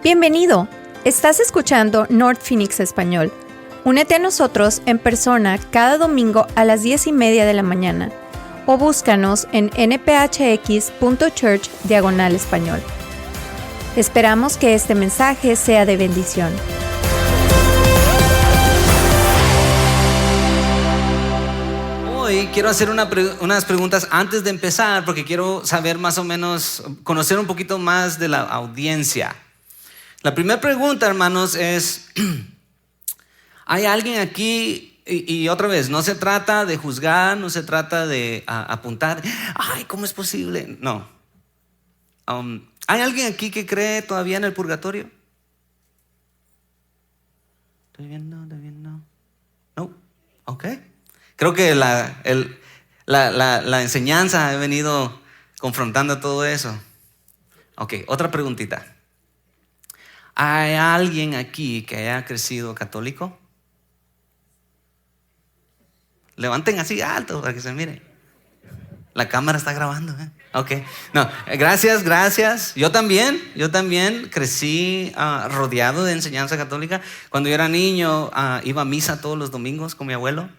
Bienvenido. Estás escuchando North Phoenix Español. Únete a nosotros en persona cada domingo a las 10:30 de la mañana o búscanos en nphx.church/español. Esperamos que este mensaje sea de bendición. Hoy quiero hacer unas preguntas antes de empezar porque quiero saber más o menos, conocer un poquito más de la audiencia. La primera pregunta, hermanos, es, ¿hay alguien aquí? Y otra vez, no se trata de juzgar, no se trata de apuntar, ay, ¿cómo es posible? No. ¿Hay alguien aquí que cree todavía en el purgatorio? ¿Estoy bien? No, ¿estoy bien? No. No, ok. Creo que la enseñanza ha venido confrontando todo eso. Ok, otra preguntita. ¿Hay alguien aquí que haya crecido católico? Levanten así alto para que se mire. La cámara está grabando, ¿eh? Ok, no, gracias. Yo también crecí rodeado de enseñanza católica. Cuando yo era niño, iba a misa todos los domingos con mi abuelo.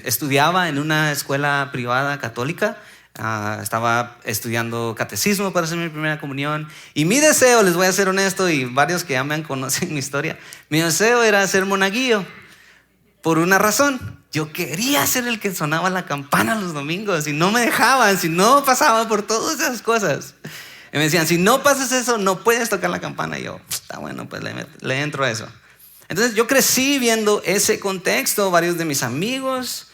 Estudiaba en una escuela privada católica. Estaba estudiando catecismo para hacer mi primera comunión. Y mi deseo, les voy a ser honesto, y varios que ya me conocen mi historia, mi deseo era ser monaguillo. Por una razón. Yo quería ser el que sonaba la campana los domingos y no me dejaban, si no pasaba por todas esas cosas. Y me decían, si no pasas eso, no puedes tocar la campana. Y yo, está bueno, pues le entro a eso. Entonces yo crecí viendo ese contexto. Varios de mis amigos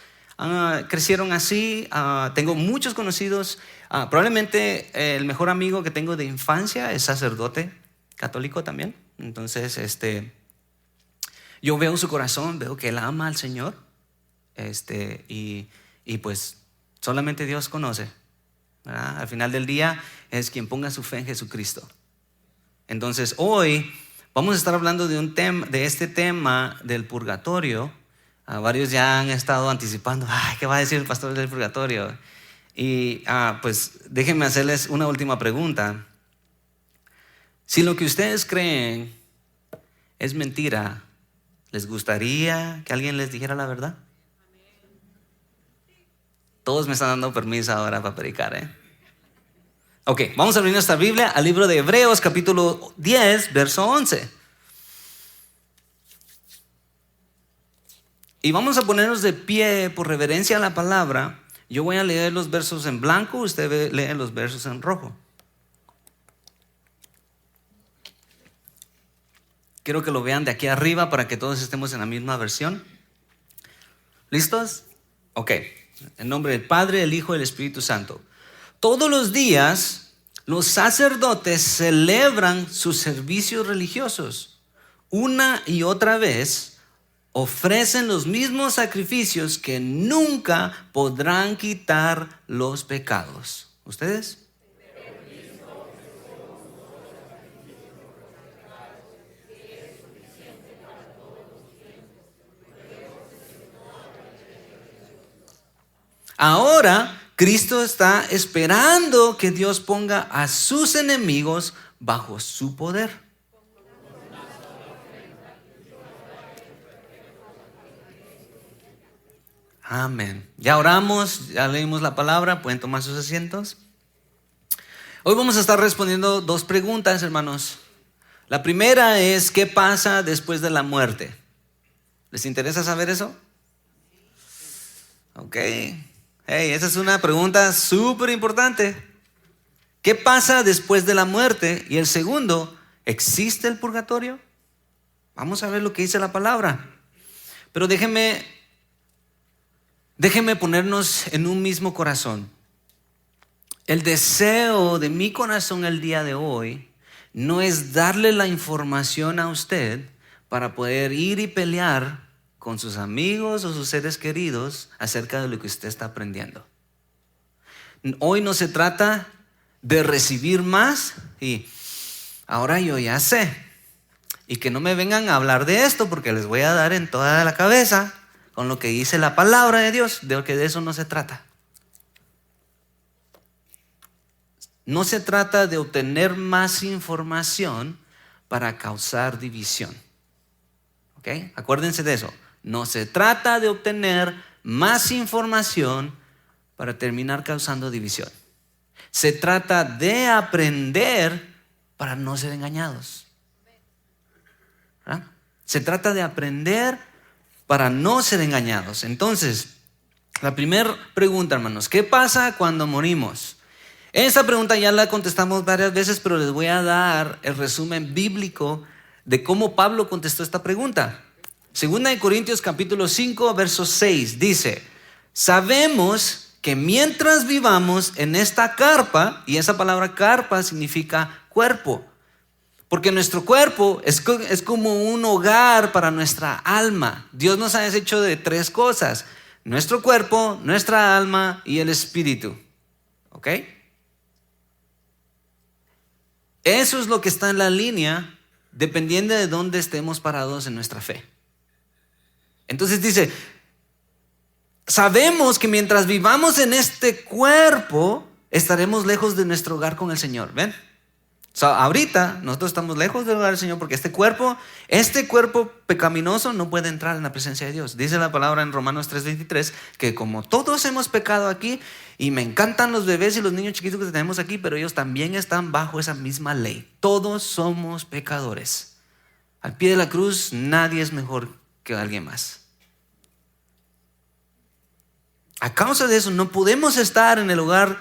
crecieron así. Tengo muchos conocidos. Probablemente el mejor amigo que tengo de infancia es sacerdote católico también. Entonces, yo veo su corazón, veo que él ama al Señor. Y pues solamente Dios conoce, ¿verdad? Al final del día es quien ponga su fe en Jesucristo. Entonces hoy vamos a estar hablando de este tema del purgatorio. Varios ya han estado anticipando, ¿qué va a decir el pastor del purgatorio? Y pues déjenme hacerles una última pregunta. Si lo que ustedes creen es mentira, ¿les gustaría que alguien les dijera la verdad? Todos me están dando permiso ahora para predicar, Ok, vamos a abrir nuestra Biblia al libro de Hebreos, capítulo 10, verso 11. Y vamos a ponernos de pie por reverencia a la palabra. Yo voy a leer los versos en blanco, usted lee los versos en rojo. Quiero que lo vean de aquí arriba para que todos estemos en la misma versión. ¿Listos? Ok. En nombre del Padre, del Hijo y del Espíritu Santo. Todos los días los sacerdotes celebran sus servicios religiosos. Una y otra vez ofrecen los mismos sacrificios que nunca podrán quitar los pecados. ¿Ustedes? Ahora Cristo está esperando que Dios ponga a sus enemigos bajo su poder. Amén. Ya oramos, ya leímos la palabra, pueden tomar sus asientos. Hoy vamos a estar respondiendo dos preguntas, hermanos. La primera es, ¿qué pasa después de la muerte? ¿Les interesa saber eso? Ok. Hey, esa es una pregunta súper importante. ¿Qué pasa después de la muerte? Y el segundo, ¿existe el purgatorio? Vamos a ver lo que dice la palabra. Pero déjenme ponernos en un mismo corazón. El deseo de mi corazón el día de hoy no es darle la información a usted para poder ir y pelear con sus amigos o sus seres queridos acerca de lo que usted está aprendiendo. Hoy no se trata de recibir más y ahora yo ya sé. Y que no me vengan a hablar de esto porque les voy a dar en toda la cabeza con lo que dice la palabra de Dios, de que de eso no se trata. no se trata de obtener más información para causar división. ¿Ok? Acuérdense de eso. No se trata de obtener más información para terminar causando división. Se trata de aprender para no ser engañados. ¿Verdad? Se trata de aprender para no ser engañados. Entonces, la primera pregunta, hermanos, ¿qué pasa cuando morimos? Esa pregunta ya la contestamos varias veces, pero les voy a dar el resumen bíblico de cómo Pablo contestó esta pregunta. Segunda de Corintios capítulo 5, verso 6 dice: sabemos que mientras vivamos en esta carpa, y esa palabra carpa significa cuerpo, porque nuestro cuerpo es como un hogar para nuestra alma. Dios nos ha hecho de tres cosas: nuestro cuerpo, nuestra alma y el espíritu. ¿Ok? Eso es lo que está en la línea, dependiendo de dónde estemos parados en nuestra fe. Entonces dice, sabemos que mientras vivamos en este cuerpo, estaremos lejos de nuestro hogar con el Señor. ¿Ven? Ahorita nosotros estamos lejos del hogar del Señor porque este cuerpo pecaminoso no puede entrar en la presencia de Dios. Dice la palabra en Romanos 3:23 que como todos hemos pecado aquí, y me encantan los bebés y los niños chiquitos que tenemos aquí, pero ellos también están bajo esa misma ley. Todos somos pecadores. Al pie de la cruz nadie es mejor que alguien más. A causa de eso no podemos estar en el hogar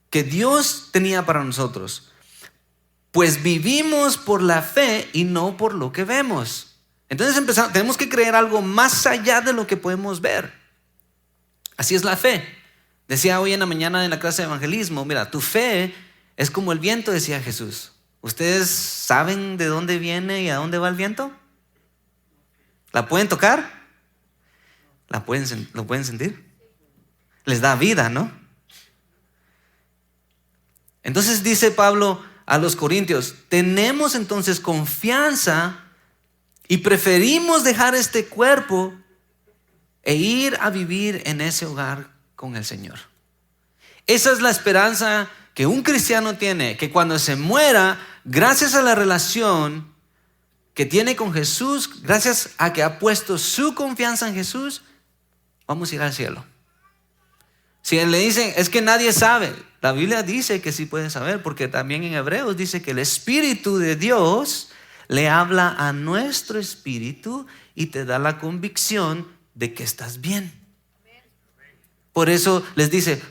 que Dios tenía para nosotros, pues vivimos por la fe y no por lo que vemos. Entonces tenemos que creer algo más allá de lo que podemos ver. Así es la fe. Decía hoy en la mañana en la clase de evangelismo, mira, tu fe es como el viento, decía Jesús. ¿Ustedes saben de dónde viene y a dónde va el viento? ¿La pueden tocar? ¿Lo pueden sentir? Les da vida, ¿no? Entonces dice Pablo a los corintios, tenemos entonces confianza y preferimos dejar este cuerpo e ir a vivir en ese hogar con el Señor. Esa es la esperanza que un cristiano tiene, que cuando se muera, gracias a la relación que tiene con Jesús, gracias a que ha puesto su confianza en Jesús, vamos a ir al cielo. Si le dicen, es que nadie sabe, la Biblia dice que sí puede saber, porque también en Hebreos dice que el Espíritu de Dios le habla a nuestro espíritu y te da la convicción de que estás bien. Por eso les dice,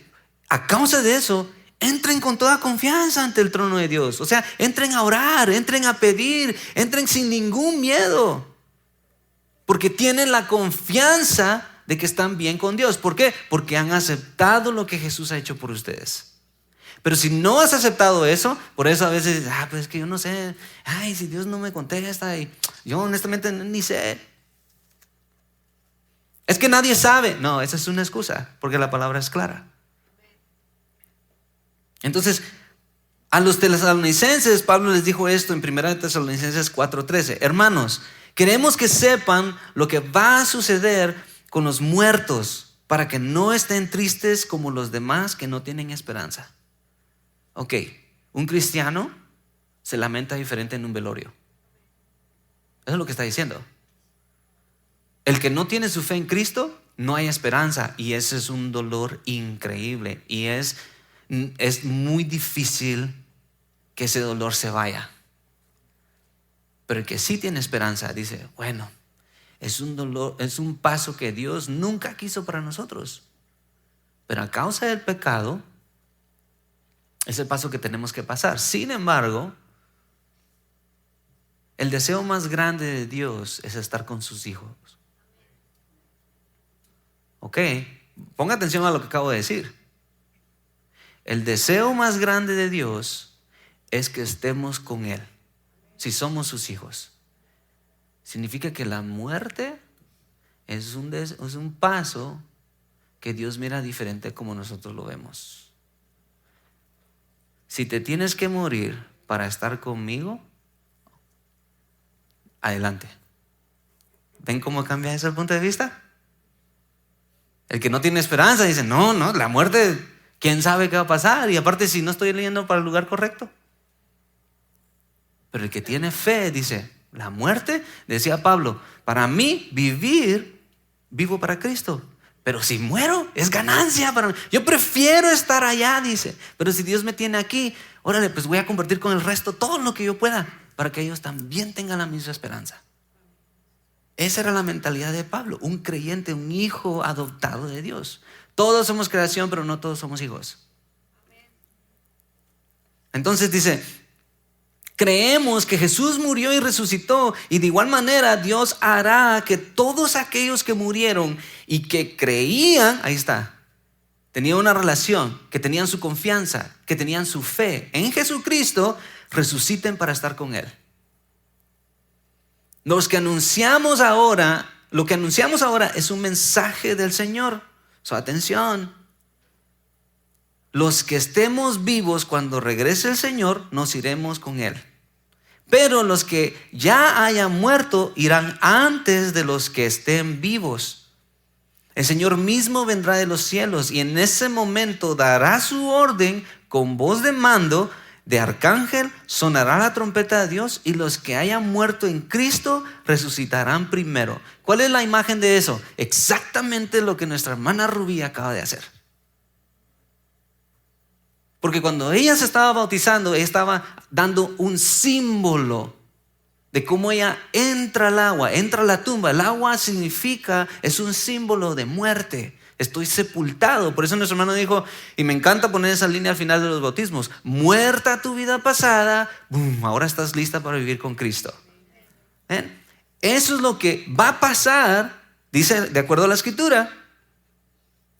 a causa de eso, entren con toda confianza ante el trono de Dios. O sea, entren a orar, entren a pedir, entren sin ningún miedo, porque tienen la confianza de que están bien con Dios. ¿Por qué? Porque han aceptado lo que Jesús ha hecho por ustedes. Pero si no has aceptado eso, por eso a veces, pues es que yo no sé, si Dios no me contesta, y yo honestamente ni sé. Es que nadie sabe. No, esa es una excusa, porque la palabra es clara. Entonces, a los tesalonicenses, Pablo les dijo esto en 1 Tesalonicenses 4:13. Hermanos, queremos que sepan lo que va a suceder con los muertos, para que no estén tristes como los demás que no tienen esperanza. Ok, un cristiano se lamenta diferente en un velorio. Eso es lo que está diciendo. El que no tiene su fe en Cristo, no hay esperanza, y ese es un dolor increíble, y es muy difícil que ese dolor se vaya. Pero el que sí tiene esperanza dice, bueno, es un dolor, es un paso que Dios nunca quiso para nosotros, pero a causa del pecado es el paso que tenemos que pasar. Sin embargo, el deseo más grande de Dios es estar con sus hijos. Ok, ponga atención a lo que acabo de decir. El deseo más grande de Dios es que estemos con Él, si somos sus hijos. Significa que la muerte es un paso que Dios mira diferente como nosotros lo vemos. Si te tienes que morir para estar conmigo, adelante. ¿Ven cómo cambia eso el punto de vista? El que no tiene esperanza dice, no, la muerte ¿Quién sabe qué va a pasar? Y aparte, si no estoy leyendo para el lugar correcto. Pero el que tiene fe dice, la muerte, decía Pablo, para mí vivo para Cristo. Pero si muero, es ganancia para mí. Yo prefiero estar allá, dice. Pero si Dios me tiene aquí, órale, pues voy a compartir con el resto todo lo que yo pueda para que ellos también tengan la misma esperanza. Esa era la mentalidad de Pablo, un creyente, un hijo adoptado de Dios. Todos somos creación, pero no todos somos hijos. Entonces dice, creemos que Jesús murió y resucitó, y de igual manera Dios hará que todos aquellos que murieron y que creían, ahí está, tenían una relación, que tenían su confianza, que tenían su fe en Jesucristo, resuciten para estar con Él. Los que anunciamos ahora, lo que anunciamos ahora es un mensaje del Señor. Su atención. Los que estemos vivos cuando regrese el Señor, nos iremos con Él. Pero los que ya hayan muerto irán antes de los que estén vivos. El Señor mismo vendrá de los cielos y en ese momento dará su orden con voz de mando de arcángel, sonará la trompeta de Dios y los que hayan muerto en Cristo resucitarán primero. ¿Cuál es la imagen de eso? Exactamente lo que nuestra hermana Rubí acaba de hacer. Porque cuando ella se estaba bautizando, ella estaba dando un símbolo de cómo ella entra al agua, entra a la tumba. El agua significa, es un símbolo de muerte. Estoy sepultado. Por eso nuestro hermano dijo, y me encanta poner esa línea al final de los bautismos: muerta tu vida pasada, boom, ahora estás lista para vivir con Cristo. ¿Ven? Eso es lo que va a pasar, dice, de acuerdo a la Escritura,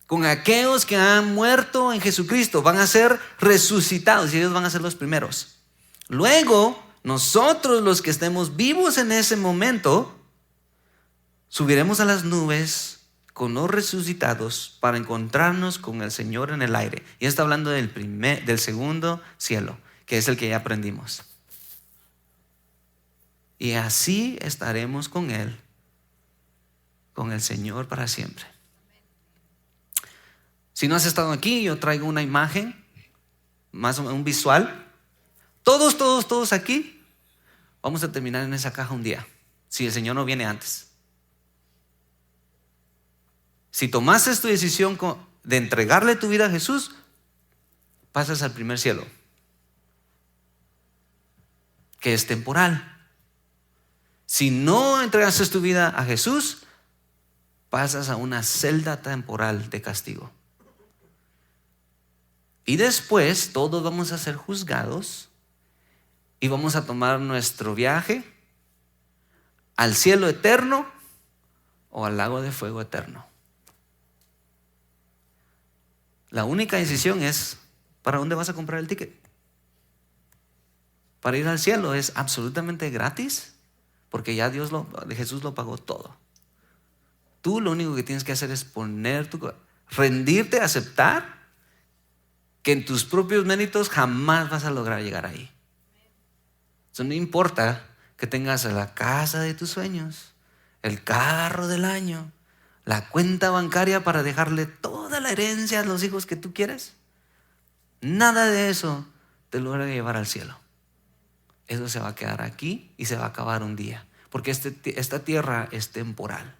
con aquellos que han muerto en Jesucristo. Van a ser resucitados y ellos van a ser los primeros. Luego, nosotros los que estemos vivos en ese momento, subiremos a las nubes con los resucitados para encontrarnos con el Señor en el aire. Y está hablando del segundo cielo, que es el que ya aprendimos. Y así estaremos con Él, con el Señor para siempre. Si no has estado aquí, yo traigo una imagen, más o menos un visual. Todos aquí vamos a terminar en esa caja un día, si el Señor no viene antes. Si tomaste tu decisión de entregarle tu vida a Jesús, pasas al primer cielo, que es temporal. Si no entregaste tu vida a Jesús, pasas a una celda temporal de castigo. Y después todos vamos a ser juzgados y vamos a tomar nuestro viaje al cielo eterno o al lago de fuego eterno. La única decisión es, ¿para dónde vas a comprar el ticket? Para ir al cielo es absolutamente gratis, porque ya Jesús lo pagó todo. Tú lo único que tienes que hacer es rendirte, aceptar que en tus propios méritos jamás vas a lograr llegar ahí. Eso no importa que tengas la casa de tus sueños, el carro del año, la cuenta bancaria para dejarle toda la herencia a los hijos que tú quieres. Nada de eso te logra llevar al cielo. Eso se va a quedar aquí y se va a acabar un día. Porque esta tierra es temporal.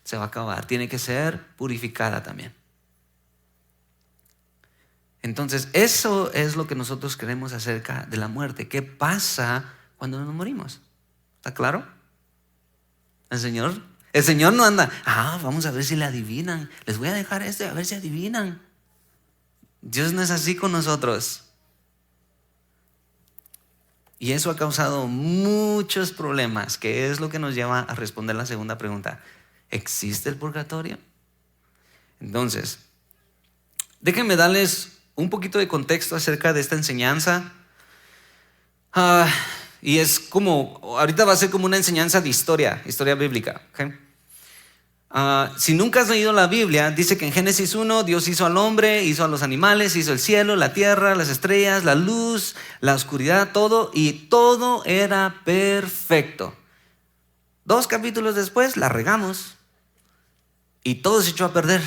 Se va a acabar. Tiene que ser purificada también. Entonces, eso es lo que nosotros creemos acerca de la muerte. ¿Qué pasa cuando nos morimos? ¿Está claro? El Señor no anda, vamos a ver si le adivinan. Les voy a dejar a ver si adivinan. Dios no es así con nosotros. Y eso ha causado muchos problemas, que es lo que nos lleva a responder la segunda pregunta. ¿Existe el purgatorio? Entonces, déjenme darles un poquito de contexto acerca de esta enseñanza. Y es como, ahorita va a ser como una enseñanza de historia bíblica. ¿Okay? Si nunca has leído la Biblia, dice que en Génesis 1 Dios hizo al hombre, hizo a los animales, hizo el cielo, la tierra, las estrellas, la luz, la oscuridad, todo, y todo era perfecto. 2 capítulos después la regamos y todo se echó a perder.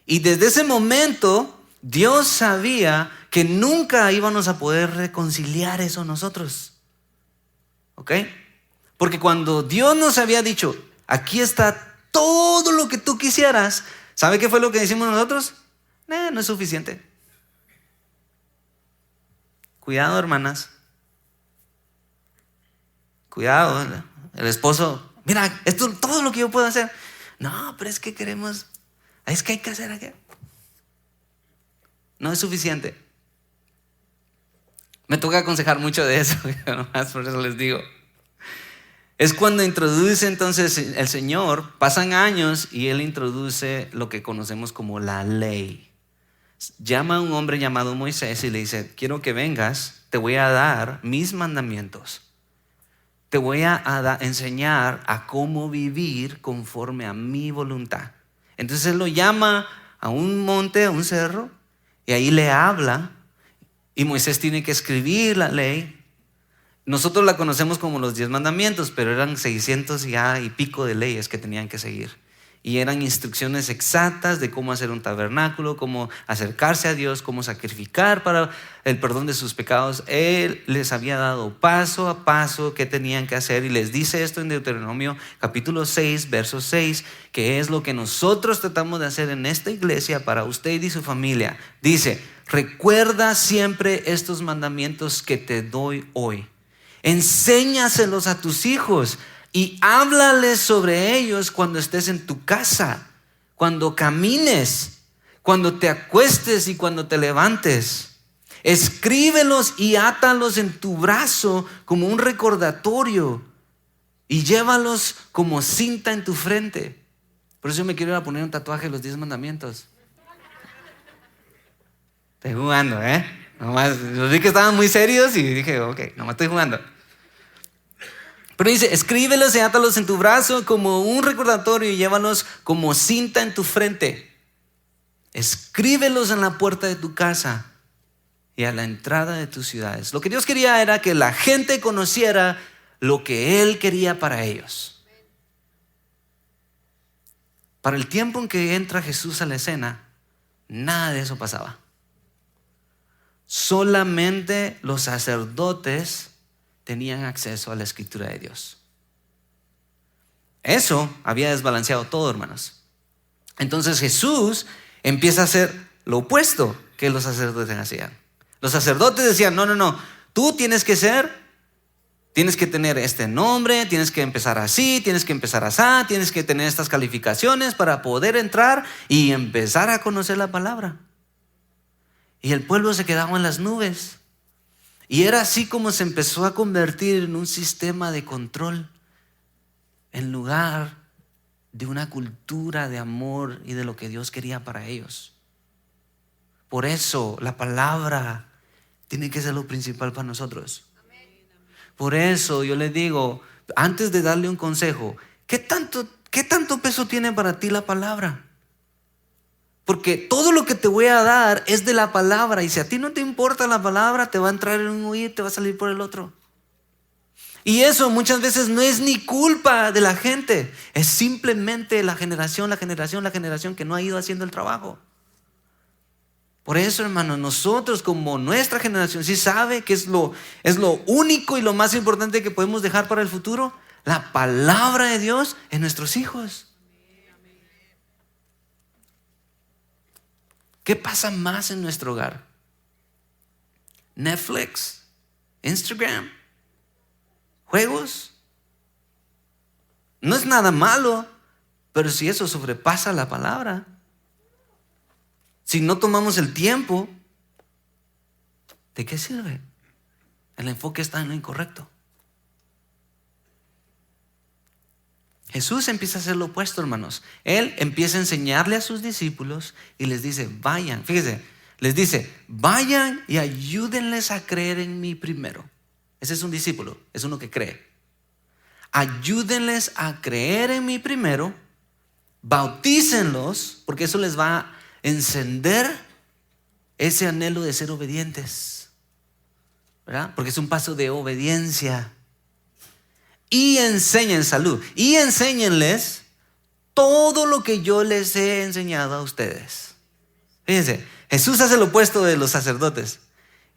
Y desde ese momento, Dios sabía que nunca íbamos a poder reconciliar eso nosotros. ¿Ok? Porque cuando Dios nos había dicho, aquí está todo lo que tú quisieras, ¿sabe qué fue lo que decimos nosotros? No es suficiente. Cuidado, hermanas. Cuidado, el esposo, mira, esto es todo lo que yo puedo hacer. No, pero es que queremos, es que hay que hacer aquello. No es suficiente. Me toca aconsejar mucho de eso, nomás por eso les digo. Es cuando introduce entonces el Señor, pasan años y Él introduce lo que conocemos como la ley. Llama a un hombre llamado Moisés y le dice, quiero que vengas, te voy a dar mis mandamientos. Te voy a enseñar a cómo vivir conforme a mi voluntad. Entonces Él lo llama a un monte, a un cerro, y ahí le habla. Y Moisés tiene que escribir la ley. Nosotros la conocemos como los 10 mandamientos, pero eran 600 y pico de leyes que tenían que seguir. Y eran instrucciones exactas de cómo hacer un tabernáculo, cómo acercarse a Dios, cómo sacrificar para el perdón de sus pecados. Él les había dado paso a paso qué tenían que hacer y les dice esto en Deuteronomio capítulo 6, verso 6, que es lo que nosotros tratamos de hacer en esta iglesia para usted y su familia. Dice, recuerda siempre estos mandamientos que te doy hoy. Enséñaselos a tus hijos y háblales sobre ellos cuando estés en tu casa, cuando camines, cuando te acuestes y cuando te levantes. Escríbelos y átalos en tu brazo como un recordatorio y llévalos como cinta en tu frente. Por eso yo me quiero ir a poner un tatuaje de los 10 mandamientos. Estoy jugando, Nomás, yo vi que estaban muy serios y dije, ok, nomás estoy jugando. Pero dice, escríbelos y átalos en tu brazo como un recordatorio y llévalos como cinta en tu frente. Escríbelos en la puerta de tu casa y a la entrada de tus ciudades. Lo que Dios quería era que la gente conociera lo que Él quería para ellos. Para el tiempo en que entra Jesús a la escena, nada de eso pasaba. Solamente los sacerdotes tenían acceso a la escritura de Dios. Eso había desbalanceado todo, hermanos. Entonces Jesús empieza a hacer lo opuesto que los sacerdotes hacían. Los sacerdotes decían, no, tú tienes que tener este nombre, tienes que empezar así, tienes que empezar así, tienes que tener estas calificaciones para poder entrar y empezar a conocer la palabra. Y el pueblo se quedaba en las nubes. Y era así como se empezó a convertir en un sistema de control en lugar de una cultura de amor y de lo que Dios quería para ellos. Por eso la palabra tiene que ser lo principal para nosotros. Por eso yo le digo, antes de darle un consejo, ¿qué tanto peso tiene para ti la palabra? Porque todo lo que te voy a dar es de la palabra. Y si a ti no te importa la palabra, te va a entrar en un oído y te va a salir por el otro. Y eso muchas veces no es ni culpa de la gente. Es simplemente la generación que no ha ido haciendo el trabajo. Por eso, hermanos, nosotros como nuestra generación sí sabe que es lo único y lo más importante que podemos dejar para el futuro. La palabra de Dios en nuestros hijos. ¿Qué pasa más en nuestro hogar? Netflix, Instagram, juegos. No es nada malo, pero si eso sobrepasa la palabra, si no tomamos el tiempo, ¿de qué sirve? El enfoque está en lo incorrecto. Jesús empieza a hacer lo opuesto, hermanos. Él empieza a enseñarle a sus discípulos y les dice, vayan, fíjese, les dice, vayan y ayúdenles a creer en mí primero. Ese es un discípulo, es uno que cree. Ayúdenles a creer en mí primero, bautícenlos, porque eso les va a encender ese anhelo de ser obedientes, ¿verdad? Porque es un paso de obediencia. Y enséñenles todo lo que yo les he enseñado a ustedes. Fíjense, Jesús hace lo opuesto de los sacerdotes.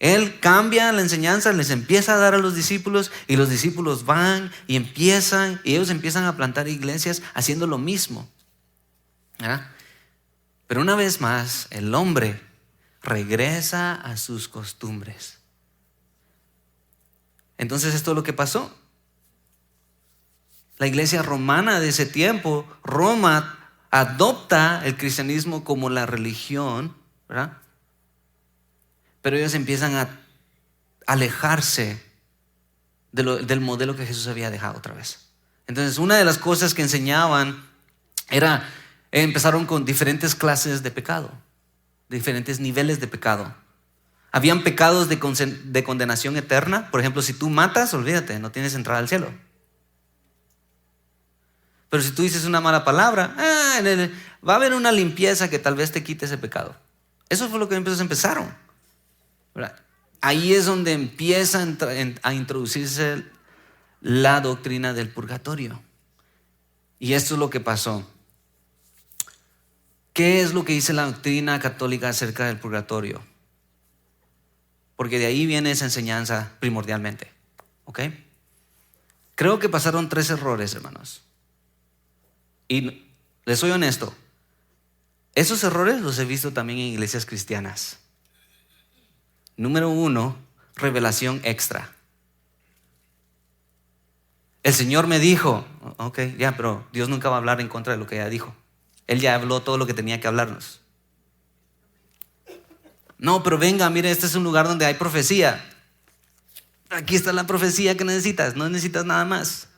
Él cambia la enseñanza, les empieza a dar a los discípulos y los discípulos van y ellos empiezan a plantar iglesias haciendo lo mismo. ¿Verdad? Pero una vez más, el hombre regresa a sus costumbres. Entonces esto es lo que pasó. La iglesia romana de ese tiempo, Roma adopta el cristianismo como la religión, ¿verdad? Pero ellos empiezan a alejarse del modelo que Jesús había dejado otra vez. Entonces, una de las cosas que enseñaban empezaron con diferentes clases de pecado, diferentes niveles de pecado. Habían pecados de condenación eterna. Por ejemplo, si tú matas, olvídate, no tienes entrada al cielo. Pero si tú dices una mala palabra, va a haber una limpieza que tal vez te quite ese pecado. Eso fue lo que empezaron. ¿Verdad? Ahí es donde empieza a introducirse la doctrina del purgatorio. Y esto es lo que pasó. ¿Qué es lo que dice la doctrina católica acerca del purgatorio? Porque de ahí viene esa enseñanza primordialmente. ¿Ok? Creo que pasaron 3 errores, hermanos. Y les soy honesto, esos errores los he visto también en iglesias cristianas. Número 1, revelación extra. El Señor me dijo, ok, ya, pero Dios nunca va a hablar en contra de lo que ella dijo. Él ya habló todo lo que tenía que hablarnos. No, pero venga, mire, este es un lugar donde hay profecía. Aquí está la profecía que necesitas, no necesitas nada más.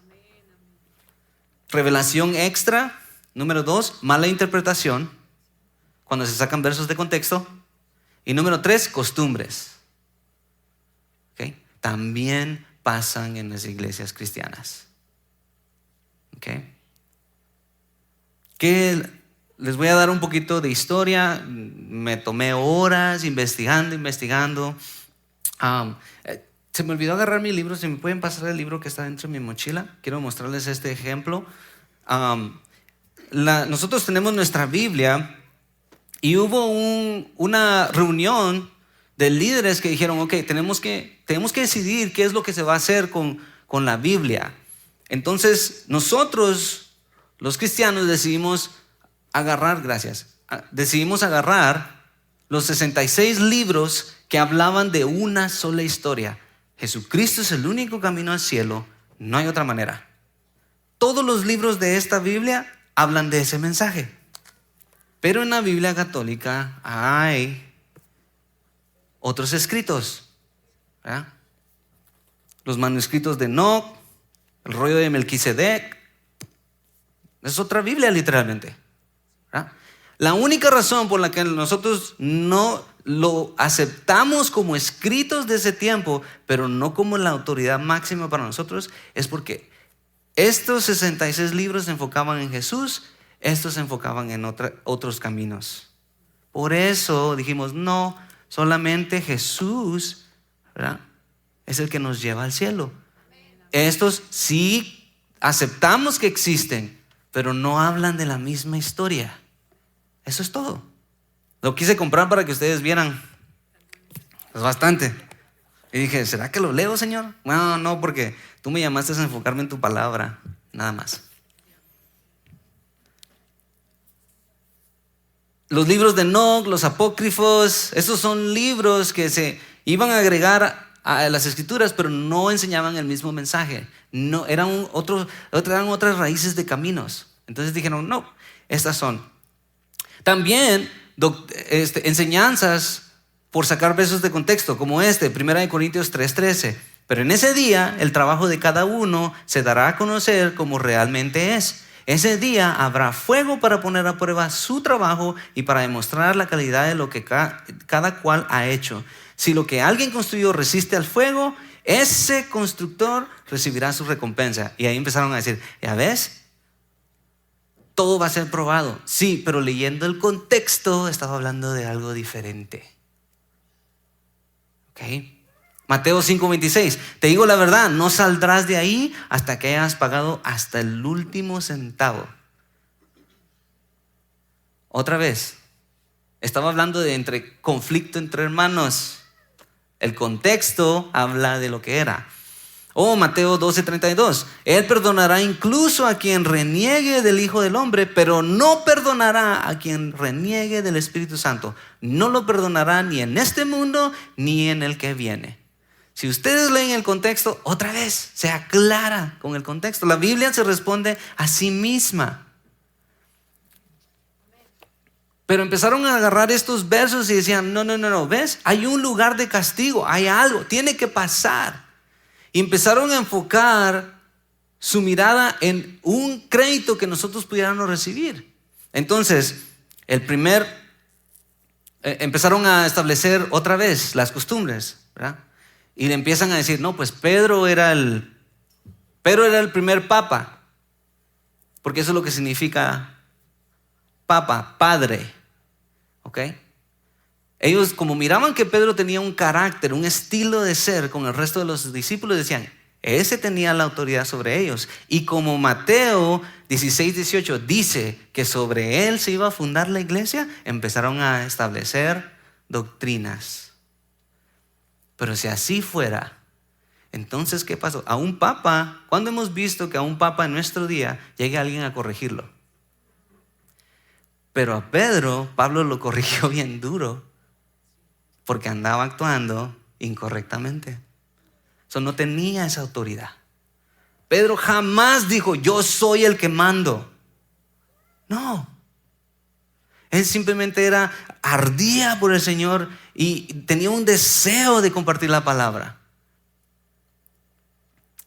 Revelación extra. Número 2, mala interpretación, cuando se sacan versos de contexto. Y número 3, costumbres. ¿Okay? También pasan en las iglesias cristianas. ¿Okay? Que les voy a dar un poquito de historia. Me tomé horas investigando. Se me olvidó agarrar mi libro. Si me pueden pasar el libro que está dentro de mi mochila. Quiero mostrarles este ejemplo. Nosotros tenemos nuestra Biblia. Y hubo una reunión de líderes que dijeron, ok, tenemos que decidir qué es lo que se va a hacer con la Biblia. Entonces nosotros, los cristianos, decidimos agarrar los 66 libros que hablaban de una sola historia. Jesucristo es el único camino al cielo, no hay otra manera. Todos los libros de esta Biblia hablan de ese mensaje. Pero en la Biblia católica hay otros escritos, ¿verdad? Los manuscritos de Enoc, el rollo de Melquisedec. Es otra Biblia literalmente, ¿verdad? La única razón por la que nosotros no lo aceptamos como escritos de ese tiempo, pero no como la autoridad máxima para nosotros, es porque estos 66 libros se enfocaban en Jesús. Estos se enfocaban en otros caminos. Por eso dijimos, no, solamente Jesús, ¿verdad?, es el que nos lleva al cielo. Estos sí aceptamos que existen, pero no hablan de la misma historia. Eso es todo. Lo quise comprar para que ustedes vieran. Es bastante. Y dije, ¿será que lo leo, Señor? Bueno, no, porque tú me llamaste a enfocarme en tu palabra, nada más. Los libros de Enoc, los apócrifos, esos son libros que se iban a agregar a las escrituras, pero no enseñaban el mismo mensaje. No, eran otras raíces de caminos. Entonces dijeron, no, estas son. También enseñanzas por sacar versos de contexto, como 1 Corintios 3:13. Pero en ese día el trabajo de cada uno se dará a conocer como realmente es. Ese día habrá fuego para poner a prueba su trabajo y para demostrar la calidad de lo que cada cual ha hecho. Si lo que alguien construyó resiste al fuego, ese constructor recibirá su recompensa. Y ahí empezaron a decir, ¿ya ves? Todo va a ser probado. Sí, pero leyendo el contexto estaba hablando de algo diferente. ¿Ok? Mateo 5:26, te digo la verdad, no saldrás de ahí hasta que hayas pagado hasta el último centavo. Otra vez, Estaba hablando de conflicto entre hermanos. El contexto habla de lo que era. Mateo 12:32. Él perdonará incluso a quien reniegue del Hijo del Hombre, pero no perdonará a quien reniegue del Espíritu Santo. No lo perdonará ni en este mundo ni en el que viene. Si ustedes leen el contexto, otra vez se aclara con el contexto. La Biblia se responde a sí misma. Pero empezaron a agarrar estos versos y decían, no, ¿ves? Hay un lugar de castigo, hay algo, tiene que pasar. Y empezaron a enfocar su mirada en un crédito que nosotros pudiéramos recibir. Entonces, empezaron a establecer otra vez las costumbres, ¿verdad? Y le empiezan a decir, no, pues Pedro era el primer papa, porque eso es lo que significa papa, padre, ¿ok? Ellos, como miraban que Pedro tenía un carácter, un estilo de ser con el resto de los discípulos, decían, ese tenía la autoridad sobre ellos. Y como Mateo 16:18 dice que sobre él se iba a fundar la iglesia, empezaron a establecer doctrinas. Pero si así fuera, entonces, ¿qué pasó? A un papa, ¿cuándo hemos visto que a un papa en nuestro día llegue alguien a corregirlo? Pero a Pedro, Pablo lo corrigió bien duro, porque andaba actuando incorrectamente. Eso no tenía esa autoridad. Pedro jamás dijo, yo soy el que mando. No. Él simplemente ardía por el Señor y tenía un deseo de compartir la palabra.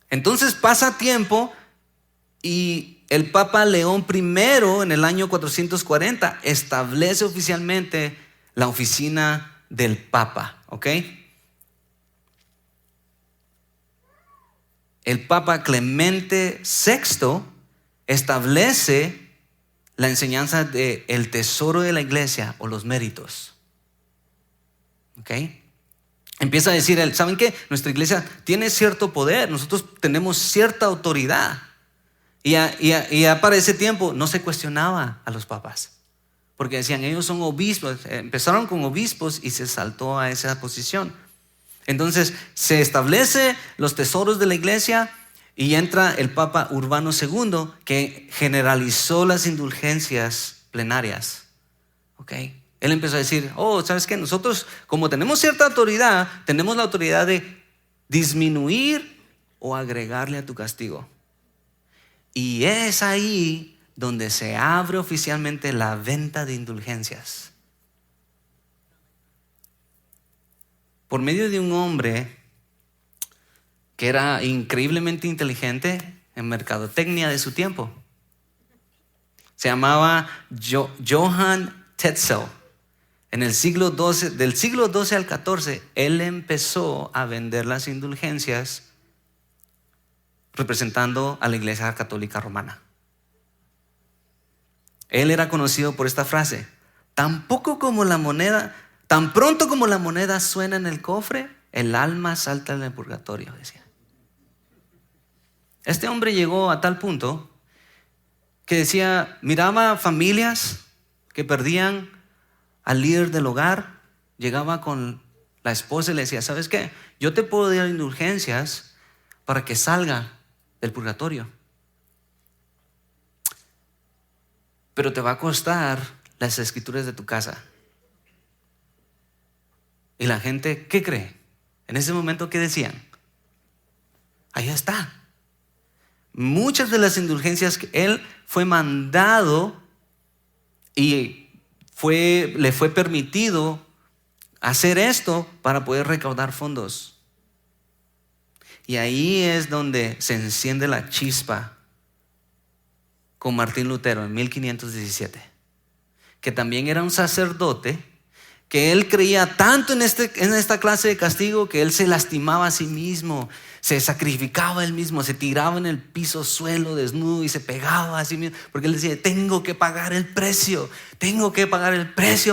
Entonces pasa tiempo y el Papa León I, en el año 440, establece oficialmente la oficina del Papa, ¿ok? El Papa Clemente VI establece la enseñanza del tesoro de la iglesia o los méritos, ¿ok? Empieza a decir él, ¿saben qué? Nuestra iglesia tiene cierto poder, nosotros tenemos cierta autoridad. Y ya para ese tiempo no se cuestionaba a los papas, porque decían, ellos son obispos. Empezaron con obispos y se saltó a esa posición. Entonces se establece los tesoros de la iglesia y entra el Papa Urbano II, que generalizó las indulgencias plenarias, ¿ok? Él empezó a decir, ¿sabes qué? Nosotros, como tenemos cierta autoridad, tenemos la autoridad de disminuir o agregarle a tu castigo. Y es ahí donde se abre oficialmente la venta de indulgencias. Por medio de un hombre que era increíblemente inteligente en mercadotecnia de su tiempo. Se llamaba Johann Tetzel. En el siglo XII, del siglo XII al XIV, él empezó a vender las indulgencias representando a la Iglesia Católica Romana. Él era conocido por esta frase: tan pronto como la moneda suena en el cofre, el alma salta en el purgatorio, decía. Este hombre llegó a tal punto que decía, miraba familias que perdían al líder del hogar, llegaba con la esposa y le decía, ¿sabes qué? Yo te puedo dar indulgencias para que salga del purgatorio, pero te va a costar las escrituras de tu casa. Y la gente, ¿qué cree? En ese momento, ¿qué decían? Ahí está. Muchas de las indulgencias que él fue mandado y le fue permitido hacer esto para poder recaudar fondos. Y ahí es donde se enciende la chispa con Martín Lutero en 1517, que también era un sacerdote, que él creía tanto en esta clase de castigo que él se lastimaba a sí mismo, se sacrificaba él mismo, se tiraba en el piso suelo desnudo y se pegaba a sí mismo, porque él decía, tengo que pagar el precio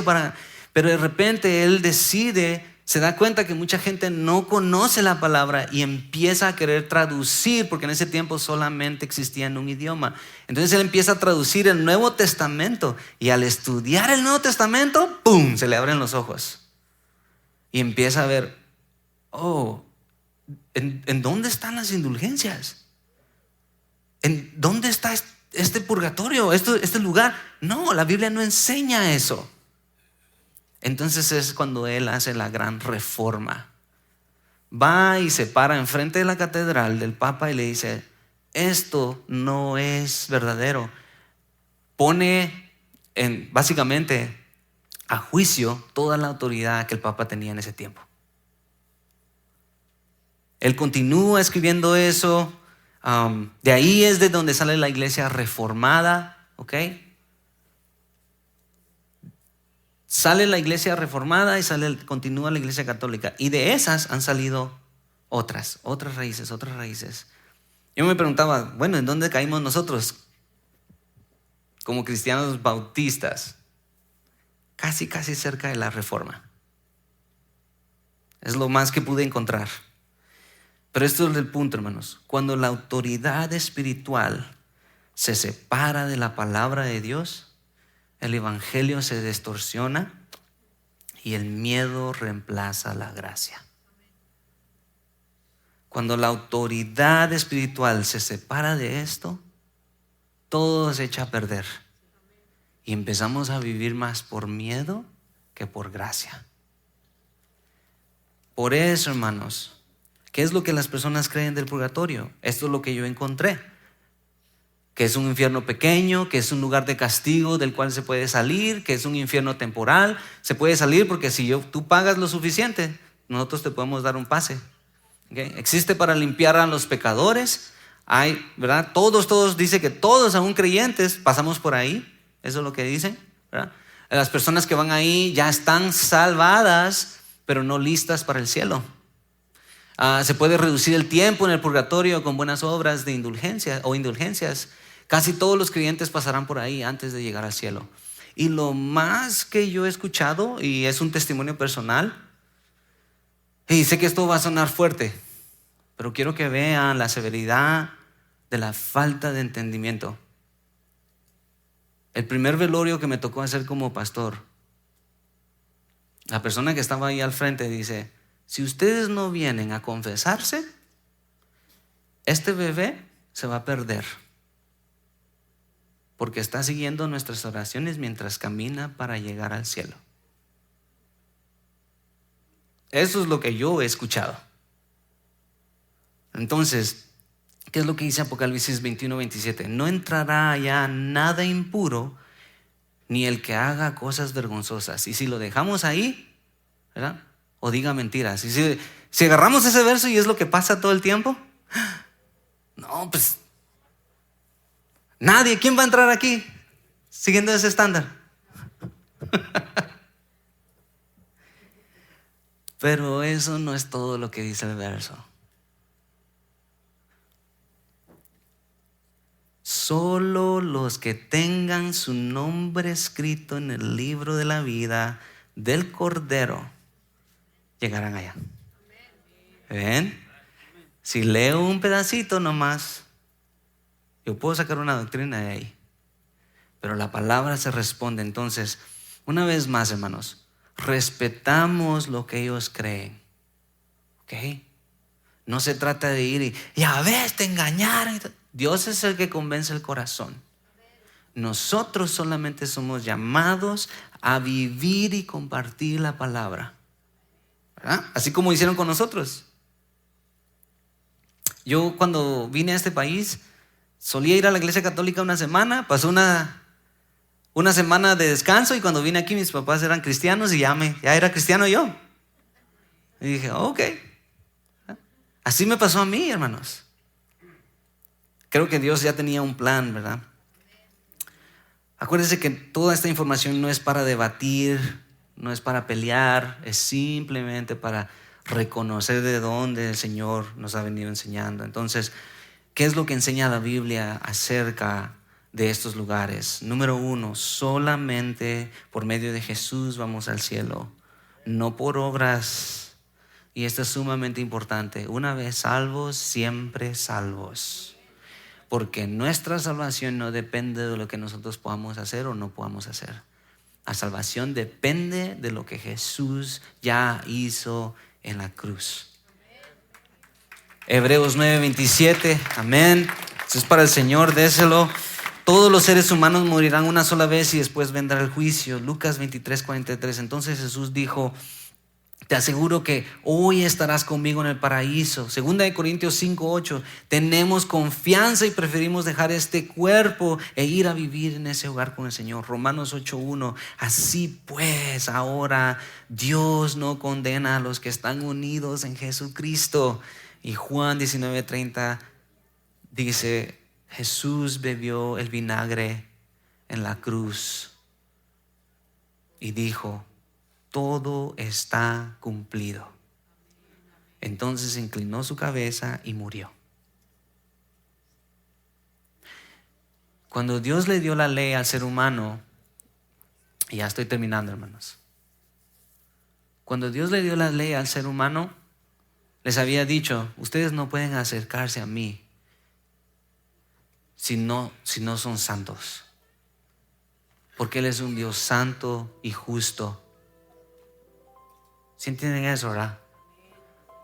para... Pero de repente él decide se da cuenta que mucha gente no conoce la palabra y empieza a querer traducir, porque en ese tiempo solamente existía en un idioma. Entonces él empieza a traducir el Nuevo Testamento y al estudiar el Nuevo Testamento, ¡pum!, se le abren los ojos y empieza a ver, ¿en dónde están las indulgencias? ¿En dónde está este purgatorio, este lugar? No, la Biblia no enseña eso. Entonces es cuando él hace la gran reforma. Va y se para enfrente de la catedral del Papa y le dice, esto no es verdadero. Pone básicamente a juicio toda la autoridad que el Papa tenía en ese tiempo. Él continúa escribiendo eso. De ahí es de donde sale la iglesia reformada, ¿ok? Sale la iglesia reformada y continúa la iglesia católica. Y de esas han salido otras raíces. Yo me preguntaba, bueno, ¿en dónde caímos nosotros? Como cristianos bautistas. Casi cerca de la reforma. Es lo más que pude encontrar. Pero esto es el punto, hermanos. Cuando la autoridad espiritual se separa de la palabra de Dios, el evangelio se distorsiona y el miedo reemplaza la gracia. Cuando la autoridad espiritual se separa de esto, todo se echa a perder y empezamos a vivir más por miedo que por gracia. Por eso, hermanos, ¿qué es lo que las personas creen del purgatorio? Esto es lo que yo encontré. Que es un infierno pequeño, que es un lugar de castigo del cual se puede salir, que es un infierno temporal. Se puede salir porque si tú pagas lo suficiente, nosotros te podemos dar un pase. ¿Okay? Existe para limpiar a los pecadores. Hay, ¿verdad? Todos, dice que todos, aún creyentes, pasamos por ahí. Eso es lo que dicen, ¿verdad? Las personas que van ahí ya están salvadas, pero no listas para el cielo. Se puede reducir el tiempo en el purgatorio con buenas obras de indulgencia o indulgencias. Casi todos los creyentes pasarán por ahí antes de llegar al cielo. Y lo más que yo he escuchado, y es un testimonio personal, y sé que esto va a sonar fuerte, pero quiero que vean la severidad de la falta de entendimiento. El primer velorio que me tocó hacer como pastor, la persona que estaba ahí al frente dice, si ustedes no vienen a confesarse, este bebé se va a perder. Porque está siguiendo nuestras oraciones mientras camina para llegar al cielo. Eso es lo que yo he escuchado. Entonces, ¿qué es lo que dice Apocalipsis 21:27? No entrará ya nada impuro, ni el que haga cosas vergonzosas. Y si lo dejamos ahí, ¿verdad? O diga mentiras. Y si agarramos ese verso y es lo que pasa todo el tiempo, no, pues nadie. ¿Quién va a entrar aquí siguiendo ese estándar? Pero eso no es todo lo que dice el verso. Solo los que tengan su nombre escrito en el libro de la vida del Cordero llegarán allá. ¿Ven? Si leo un pedacito nomás, yo puedo sacar una doctrina de ahí, pero la palabra se responde. Entonces, una vez más, hermanos, respetamos lo que ellos creen, ¿ok? No se trata de ir y ya ves, te engañaron. Dios es el que convence el corazón. Nosotros solamente somos llamados a vivir y compartir la palabra, ¿verdad? Así como hicieron con nosotros. Yo cuando vine a este país solía ir a la iglesia católica una semana, pasó una semana de descanso, y cuando vine aquí mis papás eran cristianos y ya era cristiano yo. Y dije, ok. Así me pasó a mí, hermanos. Creo que Dios ya tenía un plan, ¿verdad? Acuérdense que toda esta información no es para debatir, no es para pelear, es simplemente para reconocer de dónde el Señor nos ha venido enseñando. Entonces, ¿qué es lo que enseña la Biblia acerca de estos lugares? Número 1, solamente por medio de Jesús vamos al cielo, no por obras y esto es sumamente importante, una vez salvos, siempre salvos. Porque nuestra salvación no depende de lo que nosotros podamos hacer o no podamos hacer. La salvación depende de lo que Jesús ya hizo en la cruz. Hebreos 9:27, amén. Esto es para el Señor, déselo. Todos los seres humanos morirán una sola vez y después vendrá el juicio. Lucas 23:43. Entonces Jesús dijo: te aseguro que hoy estarás conmigo en el paraíso. 2 Corintios 5:8. Tenemos confianza y preferimos dejar este cuerpo e ir a vivir en ese hogar con el Señor. Romanos 8:1. Así pues, ahora Dios no condena a los que están unidos en Jesucristo. Y Juan 19:30 dice: Jesús bebió el vinagre en la cruz y dijo: todo está cumplido. Entonces inclinó su cabeza y murió. Cuando Dios le dio la ley al ser humano, y ya estoy terminando, hermanos. Cuando Dios le dio la ley al ser humano, les había dicho: ustedes no pueden acercarse a mí si no son santos, porque Él es un Dios santo y justo. ¿Sí entienden eso, verdad?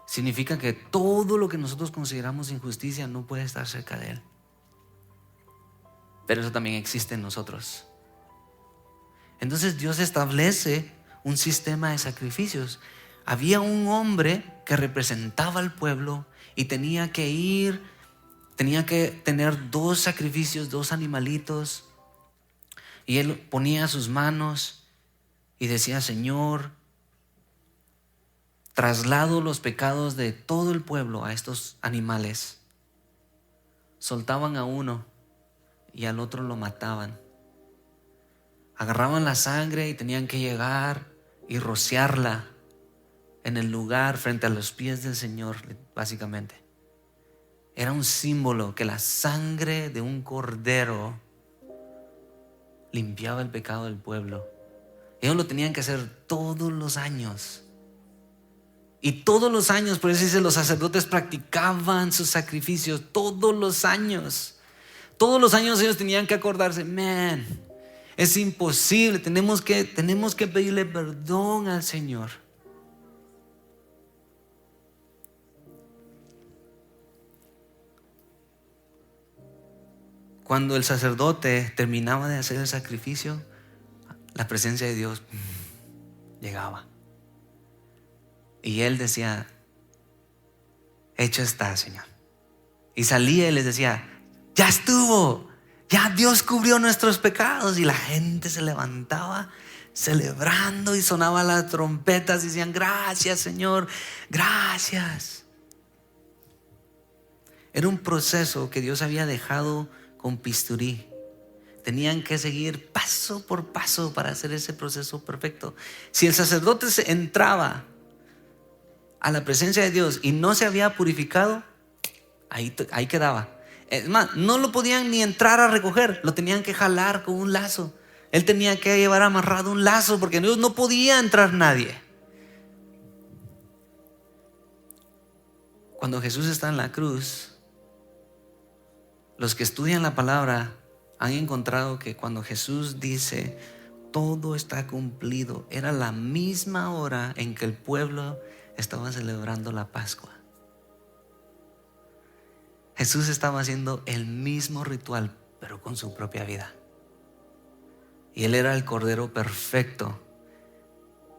Significa que todo lo que nosotros consideramos injusticia no puede estar cerca de Él. Pero eso también existe en nosotros. Entonces Dios establece un sistema de sacrificios. Había un hombre que representaba al pueblo y tenía que tener 2 sacrificios, 2 animalitos. Y él ponía sus manos y decía: Señor, traslado los pecados de todo el pueblo a estos animales. Soltaban a uno y al otro lo mataban. Agarraban la sangre y tenían que llegar y rociarla en el lugar frente a los pies del Señor, básicamente. Era un símbolo que la sangre de un cordero limpiaba el pecado del pueblo. Ellos lo tenían que hacer todos los años. Y todos los años, por eso dice, los sacerdotes practicaban sus sacrificios todos los años. Todos los años ellos tenían que acordarse: es imposible, tenemos que pedirle perdón al Señor. Cuando el sacerdote terminaba de hacer el sacrificio, la presencia de Dios llegaba. Y él decía: hecho está, Señor. Y salía y les decía: ya estuvo, ya Dios cubrió nuestros pecados. Y la gente se levantaba celebrando y sonaban las trompetas y decían: gracias, Señor, gracias. Era un proceso que Dios había dejado con bisturí. Tenían que seguir paso por paso para hacer ese proceso perfecto. Si el sacerdote entraba a la presencia de Dios y no se había purificado, ahí quedaba. Es más, no lo podían ni entrar a recoger, lo tenían que jalar con un lazo. Él tenía que llevar amarrado un lazo porque no podía entrar nadie. Cuando Jesús está en la cruz, los que estudian la palabra han encontrado que cuando Jesús dice: todo está cumplido, era la misma hora en que el pueblo estaba celebrando la Pascua. Jesús estaba haciendo el mismo ritual, pero con su propia vida. Y Él era el Cordero perfecto,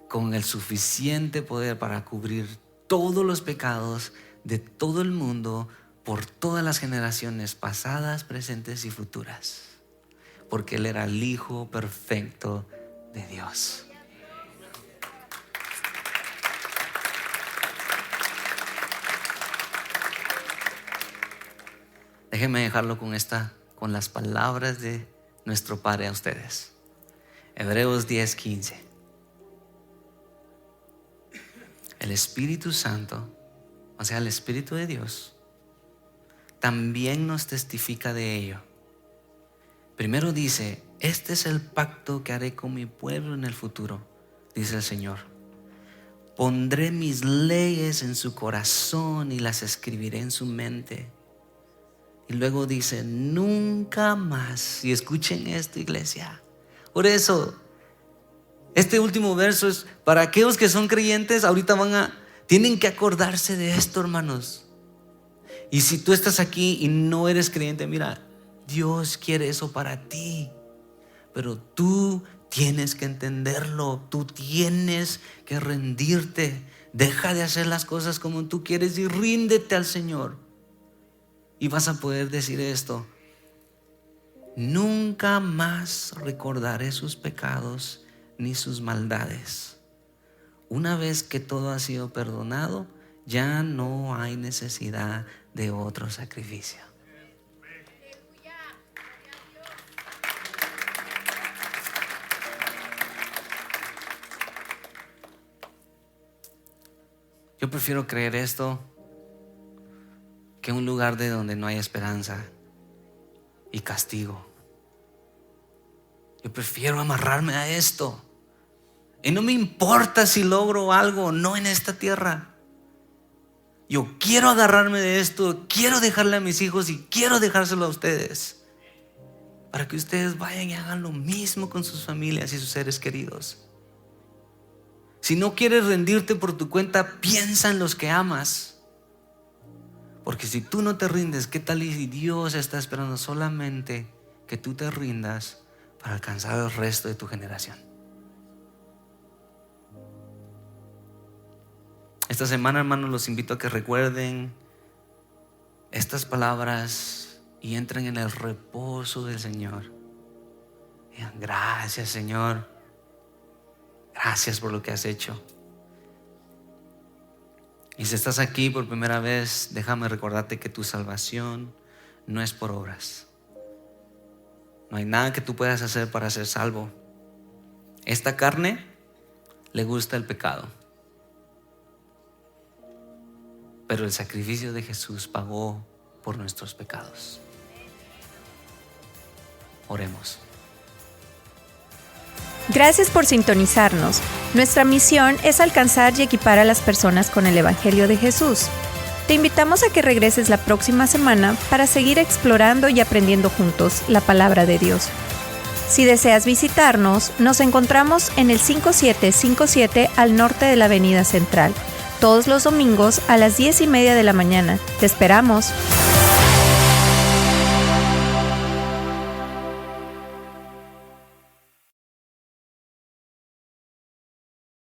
con el suficiente poder para cubrir todos los pecados de todo el mundo por todas las generaciones pasadas, presentes y futuras. Porque Él era el Hijo perfecto de Dios. Déjenme dejarlo con las palabras de nuestro Padre a ustedes. Hebreos 10:15. El Espíritu Santo, o sea, el Espíritu de Dios, también nos testifica de ello. Primero dice: este es el pacto que haré con mi pueblo en el futuro, dice el Señor. Pondré mis leyes en su corazón y las escribiré en su mente. Y luego dice, nunca más. Y escuchen esto, iglesia. Por eso, este último verso es para aquellos que son creyentes. Ahorita tienen que acordarse de esto, hermanos. Y si tú estás aquí y no eres creyente, mira, Dios quiere eso para ti. Pero tú tienes que entenderlo. Tú tienes que rendirte. Deja de hacer las cosas como tú quieres y ríndete al Señor. Y vas a poder decir esto: nunca más recordaré sus pecados ni sus maldades. Una vez que todo ha sido perdonado, ya no hay necesidad de otro sacrificio. Yo prefiero creer esto que un lugar de donde no hay esperanza y castigo. Yo prefiero amarrarme a esto. Y no me importa si logro algo o no en esta tierra. Yo quiero agarrarme de esto, quiero dejarle a mis hijos y quiero dejárselo a ustedes, para que ustedes vayan y hagan lo mismo con sus familias y sus seres queridos. Si no quieres rendirte por tu cuenta, piensa en los que amas. Porque si tú no te rindes, ¿qué tal si Dios está esperando solamente que tú te rindas para alcanzar el resto de tu generación? Esta semana, hermanos, los invito a que recuerden estas palabras y entren en el reposo del Señor. Digan, gracias, Señor. Gracias por lo que has hecho. Y si estás aquí por primera vez, déjame recordarte que tu salvación no es por obras. No hay nada que tú puedas hacer para ser salvo. Esta carne le gusta el pecado, pero el sacrificio de Jesús pagó por nuestros pecados. Oremos. Gracias por sintonizarnos. Nuestra misión es alcanzar y equipar a las personas con el Evangelio de Jesús. Te invitamos a que regreses la próxima semana para seguir explorando y aprendiendo juntos la palabra de Dios. Si deseas visitarnos, nos encontramos en el 5757 al norte de la Avenida Central, todos los domingos a las 10:30 de la mañana. ¡Te esperamos!